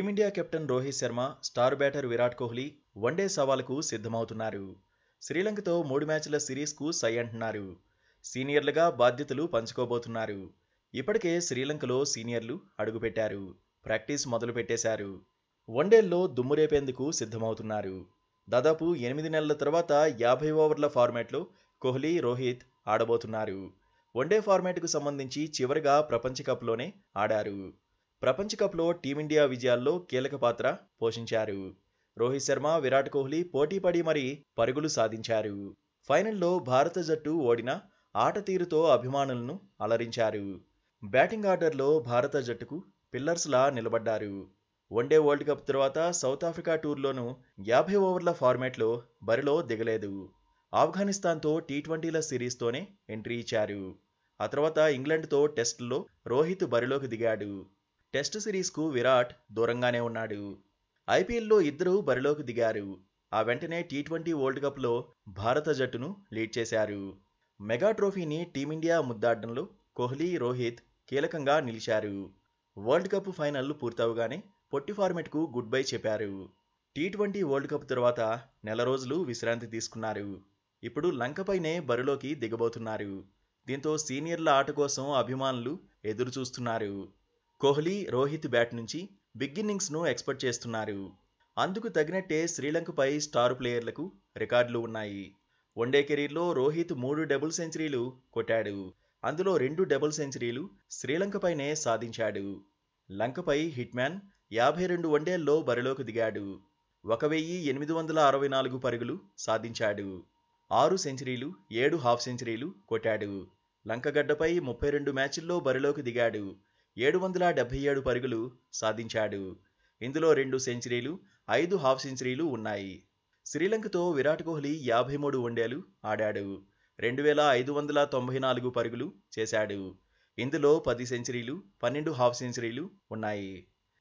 Team India captain Rohit Sharma, star batter Virat Kohli one day సవాలుకు సిద్ధమవుతున్నారు. శ్రీలంకతో 3 మ్యాచ్ల సిరీస్కు సై అంటున్నారు. సీనియర్లుగా బాధ్యతలు పంచుకోబోతున్నారు. ఇప్పటికే శ్రీలంకలో సీనియర్లు అడుగుపెట్టారు. ప్రాక్టీస్ మొదలు పెట్టేశారు. వన్డేల్లో దుమ్మురేపేందుకు సిద్ధమవుతున్నారు. దాదాపు 8 నెలల తర్వాత 50 ఓవర్ల ఫార్మాట్లో కోహ్లీ, రోహిత్ ఆడబోతున్నారు. వన్డే ఫార్మాట్కు సంబంధించి చివరిగా ప్రపంచ కప్లోనే ఆడారు. ప్రపంచ కప్లో టీమిండియా విజయాల్లో కీలక పాత్ర పోషించారు. రోహిత్ శర్మ, విరాట్ కోహ్లీ పోటీపడి మరీ పరుగులు సాధించారు. ఫైనల్లో భారత జట్టు ఓడినా ఆట తీరుతో అభిమానులను అలరించారు. బ్యాటింగ్ ఆర్డర్లో భారత జట్టుకు పిల్లర్స్లా నిలబడ్డారు. వన్డే వరల్డ్ కప్ తర్వాత సౌత్ ఆఫ్రికా టూర్లోనూ 50 ఓవర్ల ఫార్మాట్లో బరిలో దిగలేదు. ఆఫ్ఘనిస్తాన్తో టీ20ల సిరీస్తోనే ఎంట్రీ ఇచ్చారు. ఆ తర్వాత ఇంగ్లాండ్తో టెస్టుల్లో రోహిత్ బరిలోకి దిగాడు. టెస్ట్ సిరీస్కు విరాట్ దూరంగానే ఉన్నాడు. ఐపీఎల్లో ఇద్దరూ బరిలోకి దిగారు. ఆ వెంటనే టీ20 వరల్డ్ కప్లో భారత జట్టును లీడ్ చేశారు. మెగా ట్రోఫీని టీమిండియా ముద్దాడడంలో కోహ్లీ, రోహిత్ కీలకంగా నిలిచారు. వరల్డ్ కప్ ఫైనల్ పూర్తవగానే పొట్టి ఫార్మెట్కు గుడ్ బై చెప్పారు. టీ20 వరల్డ్ కప్ తర్వాత నెల రోజులు విశ్రాంతి తీసుకున్నారు. ఇప్పుడు లంకపైనే బరిలోకి దిగబోతున్నారు. దీంతో సీనియర్ల ఆట కోసం అభిమానులు ఎదురు చూస్తున్నారు. కోహ్లీ, రోహిత్ బ్యాట్ నుంచి బిగ్ ఇన్నింగ్స్ను ఎక్స్పెక్ట్ చేస్తున్నారు. అందుకు తగినట్టే శ్రీలంకపై స్టార్ ప్లేయర్లకు రికార్డులు ఉన్నాయి. వన్డే కెరీర్లో రోహిత్ 3 డబుల్ సెంచరీలు కొట్టాడు. అందులో 2 డబుల్ సెంచరీలు శ్రీలంకపైనే సాధించాడు. లంకపై హిట్ మ్యాన్ 52 వన్డేల్లో బరిలోకి దిగాడు. 1864 పరుగులు సాధించాడు. 6 సెంచరీలు, 7 హాఫ్ సెంచరీలు కొట్టాడు. లంకగడ్డపై 32 మ్యాచ్ల్లో బరిలోకి దిగాడు. 777 పరుగులు సాధించాడు. ఇందులో 2 సెంచరీలు, 5 హాఫ్ సెంచరీలు ఉన్నాయి. శ్రీలంకతో విరాట్ కోహ్లీ 53 వన్డేలు ఆడాడు. 2594 పరుగులు చేశాడు. ఇందులో 10 సెంచరీలు, 12 హాఫ్ సెంచరీలు ఉన్నాయి.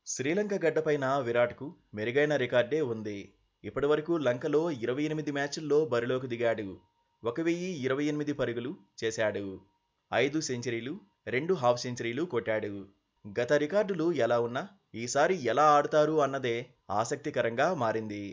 శ్రీలంక గడ్డపైన విరాట్కు మెరుగైన రికార్డే ఉంది. ఇప్పటివరకు లంకలో 28 మ్యాచ్ల్లో బరిలోకి దిగాడు. 1028 పరుగులు చేశాడు. 5 సెంచరీలు, 2 హాఫ్ సెంచరీలు కొట్టాడు. గత రికార్డులు ఎలా ఉన్నా ఈసారి ఎలా ఆడతారు అన్నదే ఆసక్తికరంగా మారింది.